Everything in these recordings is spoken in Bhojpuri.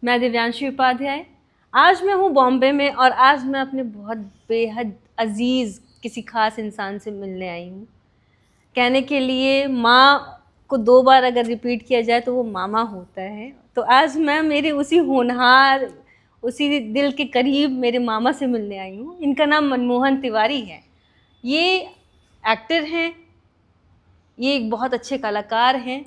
मैं दिव्यांशी उपाध्याय। आज मैं हूँ बॉम्बे में और आज मैं अपने बहुत बेहद अजीज़ किसी खास इंसान से मिलने आई हूँ। कहने के लिए माँ को 2 बार अगर रिपीट किया जाए तो वो मामा होता है। तो आज मैं मेरे उसी होनहार, उसी दिल के करीब मेरे मामा से मिलने आई हूँ। इनका नाम मनमोहन तिवारी है। ये एक्टर हैं, ये एक बहुत अच्छे कलाकार हैं।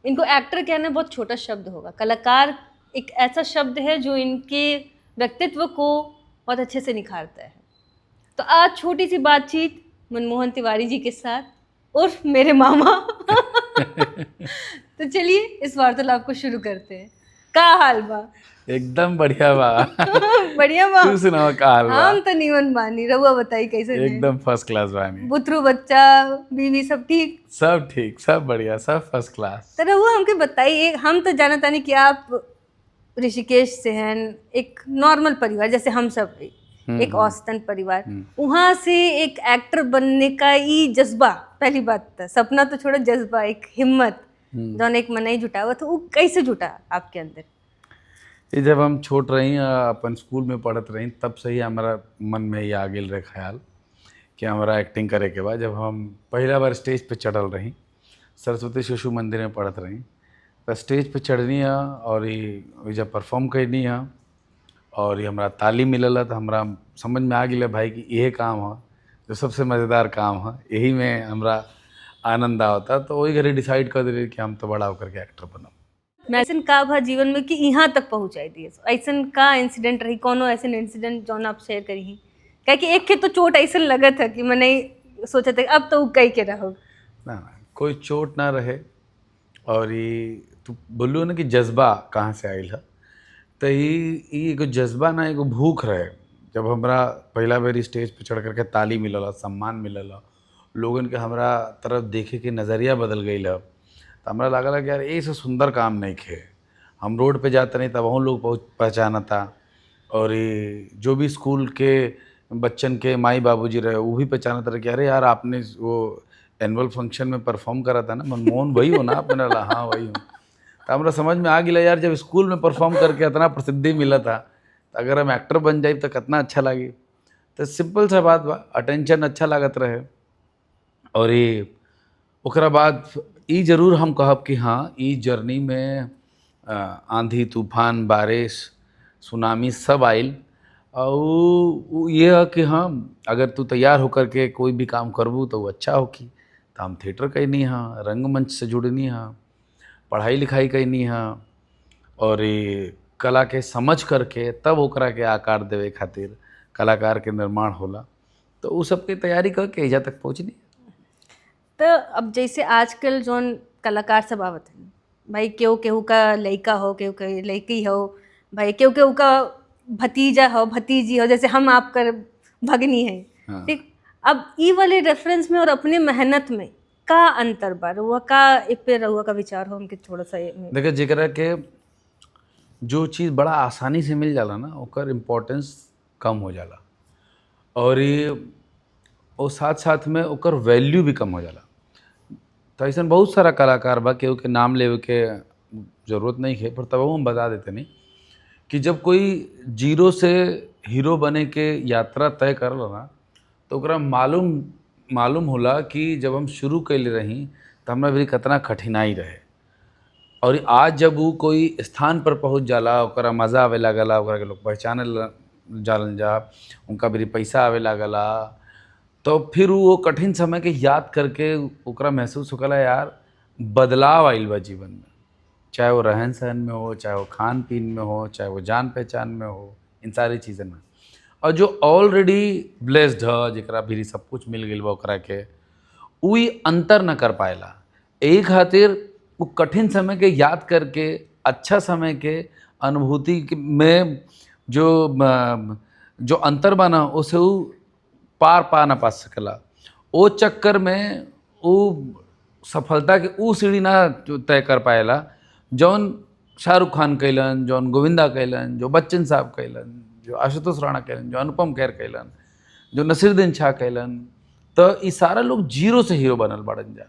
इनको एक्टर कहना बहुत छोटा शब्द होगा, कलाकार एक ऐसा शब्द है जो इनके व्यक्तित्व को बहुत अच्छे से निखारता है। तो आज छोटी सी बातचीत मनमोहन तिवारी जी के साथ उर्फ मेरे मामा। तो चलिए इस वार्तालाप को शुरू करते हैं। का हाल बा? एकदम बढ़िया बा। बढ़िया बा। तू सुनाओ का हाल बा? हम तो नीवन बानी, रहुआ बताई कैसे ने? एकदम फर्स्ट क्लास बानी। बुतरू बच्चा बीवी सब ठीक? सब ठीक, सब बढ़िया, सब फर्स्ट क्लास। तो रहुआ हमके बताइए, हम तो जानता नहीं कि आप ऋषिकेश से हैं, एक नॉर्मल परिवार जैसे हम सब एक औसतन परिवार, वहाँ से एक एक्टर बनने का ही जज्बा, पहली बात था सपना तो छोड़ो, जज्बा, एक हिम्मत जौन एक मन ही जुटावा, तो वो कैसे जुटा आपके अंदर? ये जब हम छोट रही अपन स्कूल में पढ़त रही तब से ही हमारा मन में ये आ गेल रहे ख्याल कि हमारा एक्टिंग करे के बाद जब हम पहला बार स्टेज पे चढ़ल रही, सरस्वती शिशु मंदिर में पढ़त रही, तो स्टेज पे चढ़नी है और ये जब परफॉर्म करनी है और ये हमारा ताली मिलल है तो हमारा समझ में आ गया भाई कि यही काम है जो सबसे मज़ेदार काम है, यही में हमारा आनंद आता। तो वही घरे डिसाइड कर दे कि हम तो बड़ा होकर के एक्टर बनब। मैं ऐसा का भा जीवन में कि यहाँ तक पहुँचाई दिए, ऐसा का इंसिडेंट रही, कोनो ऐसा इंसिडेंट जौन आप शेयर करी? क्या कि एक के तो चोट ऐसा लगा था कि मैंने सोचा था अब तो कई के रहो ना, कोई चोट ना रहे। और ये तू बोलू ना कि जज्बा कहाँ से आयल है, तो ये एगो जज्बा ना एगो भूख रहे। जब हमरा पहला बार स्टेज पे चढ़ करके ताली मिलल, सम्मान मिलल, लोगन के हमरा तरफ देखे के नज़रिया बदल गई है, तो हमरा लागल कि यार ऐसे सुंदर काम नहीं खे। हम रोड पे जाते नहीं तब वहाँ लोग पहचानता, और ये जो भी स्कूल के बच्चन के माई बाबूजी रहे वो भी पहचानता रहे कि अरे यार आपने वो एनुअल फंक्शन में परफॉर्म करा था ना, मनमोहन वही हो ना? आपने बोला हाँ वही हूँ। तो हमरा समझ में आ गया यार जब स्कूल में परफॉर्म करके इतना प्रसिद्धि मिला था, तो अगर हम एक्टर बन जाए तो कितना अच्छा लगे। तो सिंपल सा बात बा, अटेंशन अच्छा लागत रहे। और ये ओकरा बाद ई जरूर हम कहब कि हाँ, ई जर्नी में आंधी तूफान बारिश सुनामी सब आइल, और ये है कि हाँ अगर तू तैयार होकर के कोई भी काम करबू तो वो अच्छा होगी। तो हम थिएटर कैनी हाँ, रंगमंच से जुड़नी हाँ, पढ़ाई लिखाई कैनी हाँ, और ये कला के समझ करके तब ओकरा के आकार देवे खातिर कलाकार के निर्माण होला। तो वो सब के तैयारी करके एजा तक पहुँचनी। तो अब जैसे आजकल जौन कलाकार सब आवत हैं भाई, केहू केहू का लड़का हो, केहू के लड़की हो, भाई केहू केहू का भतीजा हो, भतीजी हो, जैसे हम आपका भगनी है। हाँ। ठीक, अब ई वाले रेफरेंस में और अपने मेहनत में का अंतर बा? रहुआ का ए पे रहुआ का विचार हो हमके थोड़ा सा देखिए, जेकरा के जो चीज़ बड़ा आसानी से मिल जाला ना ओकर इम्पोर्टेंस कम हो जाला, और ये और साथ साथ में ओकर वैल्यू भी कम हो जाला। तो ऐसा बहुत सारा कलाकार बा, केहू के नाम लेवे के जरूरत नहीं है, पर तब हम बता देते नहीं कि जब कोई जीरो से हीरो बने के यात्रा तय करल ना, तो ओकरा मालूम होला कि जब हम शुरू कैले रही तो हमरा भी कितना कठिनाई रहे, और आज जब वो कोई स्थान पर पहुंच जाला, ओकरा मज़ा आवे लागला, ओकरा के लोग पहचाने जालन जा, उनका भी पैसा आवे लागला, तो फिर वो कठिन समय के याद करके ओकरा महसूस होकला यार बदलाव आइल बा जीवन में, चाहे वो रहन सहन में हो, चाहे वो खान पीन में हो, चाहे वो जान पहचान में हो, इन सारी चीज़न में। और जो ऑलरेडी ब्लेस्ड है, जरा भी सब कुछ मिल गई बा ओकरा के, वही अंतर न कर पाएला। यही खातिर वो कठिन समय के याद करके अच्छा समय के अनुभूति में जो अंतर बना उसे वो पार पा ना पा सकला। वो चक्कर में वो सफलता के वो सीढ़ी ना तय कर पाएला जौन शाहरुख खान कैलन, जौन गोविंदा कैलन, जो बच्चन साहब कैलन, जो आशुतोष राणा कैलन, जो अनुपम खेर कैलन, जो नसीरुद्दीन शाह कैलन। तो ये सारा लोग जीरो से हीरो बनल बाड़न जा,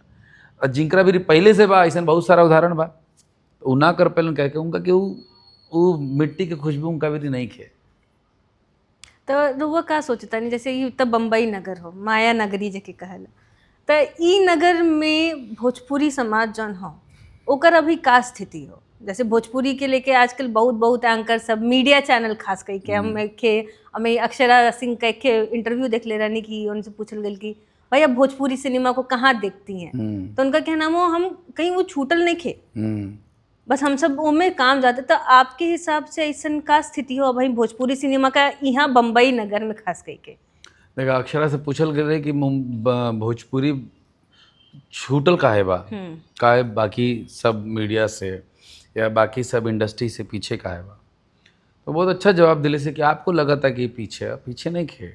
और जिनकरा भी पहले से बा ऐसा बहुत सारा उदाहरण बा, तो ना कर पैलन कह के उनका कि वो मिट्टी के खुशबू उनका भी नहीं खे। तो रुआ का सोचता नहीं जैसे ये तब बम्बई नगर हो माया नगरी जके कहला, तो ई नगर में भोजपुरी समाज जौन हो ओकर अभी का स्थिति हो? जैसे भोजपुरी के लेके आजकल बहुत बहुत एंकर सब मीडिया चैनल खास करके हमें अक्षरा सिंह का एक इंटरव्यू देख ले रहनी कि उनसे पूछल गई कि भाई अब भोजपुरी सिनेमा को कहाँ देखती हैं, तो उनका कहना वो हम कहीं वो छूटल नहीं खे, बस हम सब उनमें काम जाते। तो आपके हिसाब से ऐसा का स्थिति हो भाई भोजपुरी सिनेमा का यहाँ बम्बई नगर में खास करके? देखा अक्षरा से पूछल गए कि भोजपुरी छूटल काहे बा, काहे बाकी सब मीडिया से या बाकी सब इंडस्ट्री से पीछे काहे बा, तो बहुत अच्छा जवाब दिले से कि आपको लगा था कि पीछे नहीं खे।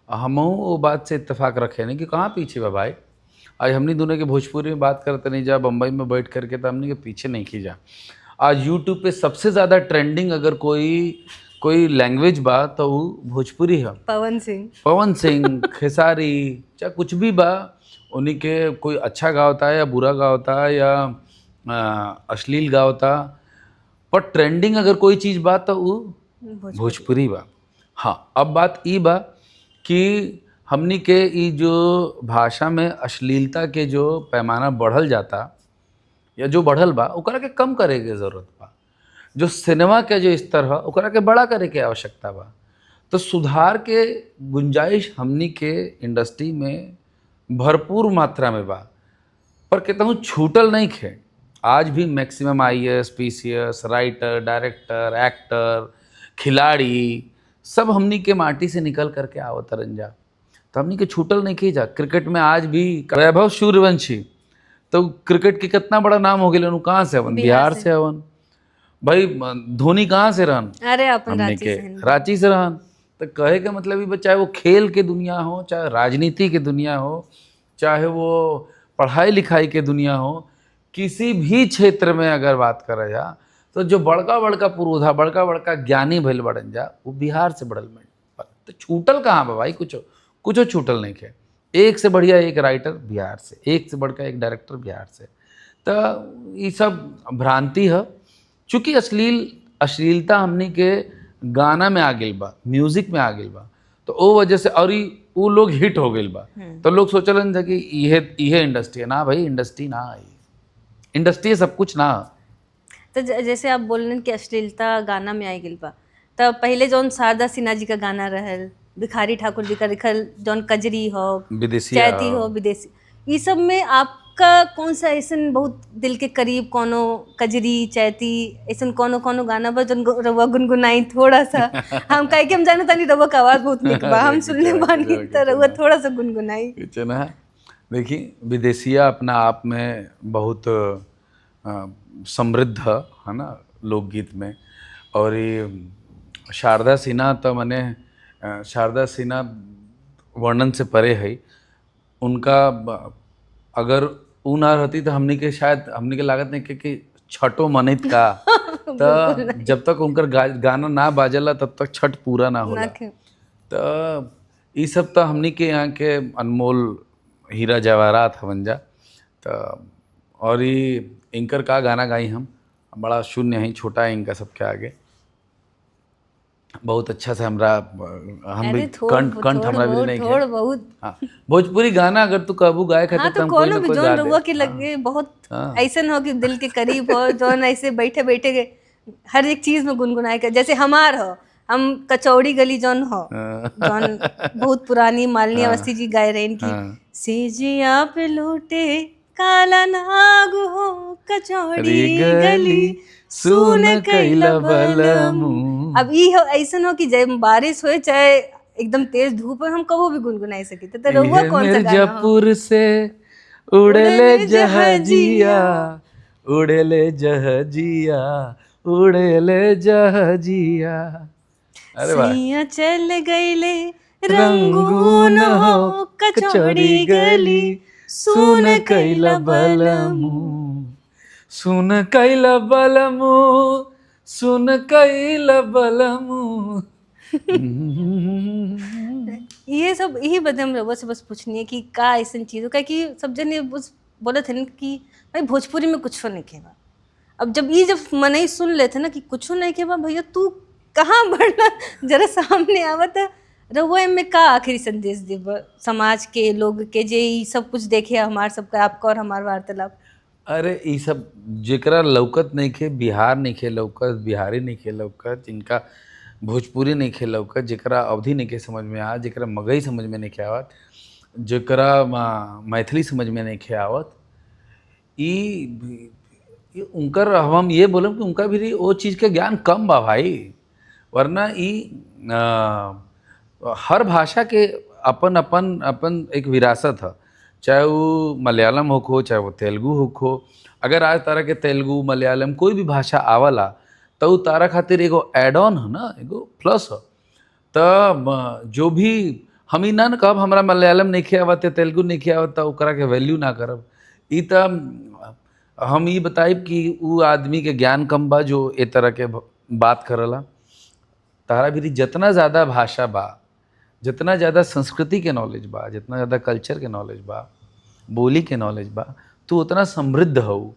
हम वो बात से इत्तेफाक रखे नहीं कि कहाँ पीछे बा भाई। आज हमने दोनों के भोजपुरी में बात करते नहीं जा बम्बई में बैठ करके, तो हमने के पीछे नहीं की जा। आज यूट्यूब पे सबसे ज़्यादा ट्रेंडिंग अगर कोई लैंग्वेज बा तो वो भोजपुरी है। पवन सिंह खेसारी चाहे कुछ भी बा, उन्हीं के कोई अच्छा गावता है या बुरा गावता है या अश्लील गावता, पर ट्रेंडिंग अगर कोई चीज़ बा तो वो भोजपुरी बा। हाँ, अब बात ई बा कि हमनी के ई जो भाषा में अश्लीलता के जो पैमाना बढ़ल जाता या जो बढ़ल बा ओकरा के कम करे के ज़रूरत बा। जो सिनेमा के जो स्तर है ओकरा के बड़ा करे के आवश्यकता बा। तो सुधार के गुंजाइश हमनी के इंडस्ट्री में भरपूर मात्रा में बा, पर कहता छूटल नहीं खे। आज भी maximum IAS PCS writer director actor खिलाड़ी सब हमनी के माटी से निकल करके आवत रंजा, तो हमनी के छूटल नहीं खे जा। क्रिकेट में आज भी वैभव सूर्यवंशी तो क्रिकेट के कितना बड़ा नाम हो गया, कहाँ से हवन? बिहार से हवन भाई। धोनी कहाँ से रहन? अरे अपन रांची से रहन। तो कहे के मतलब चाहे वो खेल के दुनिया हो, चाहे राजनीति के दुनिया हो, चाहे वो पढ़ाई लिखाई के दुनिया हो, किसी भी क्षेत्र में अगर बात करा जा तो जो बड़का बड़का पुरोधा बड़का बड़का ज्ञानी भइल बड़न जा वो बिहार से बढ़ल में। तो छूटल कहाँ बा भाई? कुछ छूटल नहीं खे। एक से बढ़िया एक राइटर बिहार से, एक से बढ़कर एक डायरेक्टर बिहार से। तो ये सब भ्रांति है। चूँकि अश्लीलता हमनी के गाना में आ गई बा, म्यूजिक में आ गई बा, तो वो वजह से और वो लोग हिट हो गई बा। तो लोग सोचलन था कि इहे इंडस्ट्री है। ना भाई, इंडस्ट्री ना है, इंडस्ट्री सब कुछ ना। तो जैसे आप बोल रहे हैं कि अश्लीलता गाना में आई गई बा, तो पहले जौन शारदा सिन्हा जी का गाना रहल, भिखारी ठाकुर जी का लिखल जौन कजरी हो, चैती हो, विदेशी, ये सब में आपका कौन सा ऐसा बहुत दिल के करीब कोनो कजरी चैती ऐसा कोनो गाना बा जौन रवा गुनगुनाई थोड़ा सा? हम कहे कि हम जाने तानी रवा का आवाज़ बहुत निक बा, हम सुनले बानी, तो रवा थोड़ा सा गुनगुनाई। ना देखिए, विदेशिया अपना आप में बहुत समृद्ध है ना लोकगीत में। और ये शारदा सिन्हा तो मैंने शारदा सिन्हा वर्णन से परे है। उनका अगर ऊ ना रहती तो हमने के शायद हमने के लागत नहीं कि छठो मनित का तो जब तक उनकर गाना ना बाजला तब तक छठ पूरा ना होला। तो ये सब तो हमने के यहाँ के अनमोल हीरा जवाहरात हवन जा। तो और ये इनकर का गाना गाई हम बड़ा शून्य है, छोटा है इनका सबके आगे। बहुत अच्छा से हमरा हम भी कंठ हमरा भी नहीं है बहुत। हाँ, भोजपुरी गाना अगर तू कबू गाए खातिर हाँ, तो कोई भी जोन रुआ के लगे बहुत ऐसा हो कि दिल के करीब हो, जोन ऐसे बैठे बैठे हर एक चीज में गुनगुनाए के। जैसे हमार हो, हम कचौड़ी गली जोन हो, जोन बहुत पुरानी मालिनी अवस्थी जी गाए रहे इनकी, सेजिया पे लूटे काला नाग हो कचौड़ी गली सुन कैला बलमू। अब ये हो ऐसा हो कि जब बारिश हो चाहे एकदम तेज धूप है, हम कबो भी गुनगुनाई सके। तो रहुआ कौन सा गाना? मिर्जापुर से उड़ेले जहाजिया, उड़ेले जहाजिया, उड़ेले जहाजिया। अरे वाह। चल गईले रंगून हो कचौड़ी गली सुन कैला बलमू, सुन कैला बलमू, सुन कैला बलमू। ये सब यही बदे हम लोगों से बस पूछनी है कि का ऐसा चीज़ हो, क्या कि सब जने बोले थे कि भाई भोजपुरी में कुछ नहीं खेबा। अब जब मनई सुन लेते ना कि कुछ नहीं के बा भैया तू कहाँ बढ़ना, जरा सामने आवत रहुआ में का आखिरी संदेश देब समाज के लोग के जे ई सब कुछ देखे हमार सबका आपका और हमार वार्तालाप। अरे ई सब जेकरा लौकत नहीं खे, बिहार नहीं खे लौकत, बिहारी नहीं खे लौकत, जिनका भोजपुरी नहीं खे लौकत, जेकरा अवधी नहीं खे समझ में आवत, जेकरा मगही समझ में नहीं खे आवत, जेकरा मैथिली समझ में नहीं खे आवत, ई उनकर हम ये बोलब कि उनका भी वो चीज़ के ज्ञान कम बा भाई। वरना ई हर भाषा के अपन अपन अपन एक विरासत है, चाहे वो मलयालम हो चाहे वो तेलुगु हो। अगर आज तारा के तेलुगु मलयालम कोई भी भाषा आवला तो तारा खातिर एगो एड ऑन है ना, एगो प्लस है। तो जो भी हम ही ना कहब हमरा मलयालम नहीं आवत या तेलुगु नहीं आवत तो ओकरा के वैल्यू ना करब। ई तो हम ये बताइब कि वो आदमी के ज्ञान कम बा जो ए तरह के बात करला। तारा भी जितना ज़्यादा भाषा बा, जितना ज़्यादा संस्कृति के नॉलेज बा, जितना ज़्यादा कल्चर के नॉलेज बा, बोली के नॉलेज बा, तो उतना समृद्ध हो,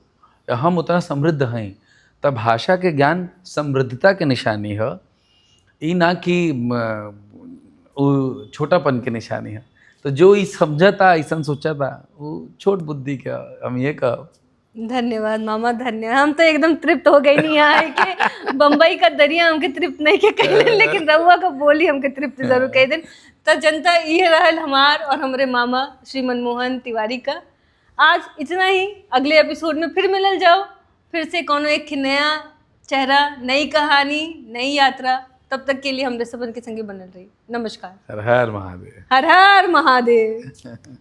हम उतना समृद्ध हैं। तब भाषा के ज्ञान समृद्धता के निशानी है, ई ना कि वो छोटापन के निशानी है। तो जो ई समझता ऐसा सोचता वो छोट बुद्धि का, हम ये कह। धन्यवाद मामा, धन्यवाद। हम तो एकदम तृप्त हो गई नहीं यहाँ के बम्बई का दरिया हमके तृप्त नहीं के कहले, लेकिन रउआ का बोली हमके तृप्त जरूर कह दिन। तो जनता ये रहल हमार और हमारे मामा श्री मनमोहन तिवारी का। आज इतना ही, अगले एपिसोड में फिर मिलल जाओ, फिर से कोनो एक नया चेहरा, नई कहानी, नई यात्रा। तब तक के लिए हमरे सबन के संगे बनल रही। नमस्कार। हर हर महादेव। हर हर महादेव।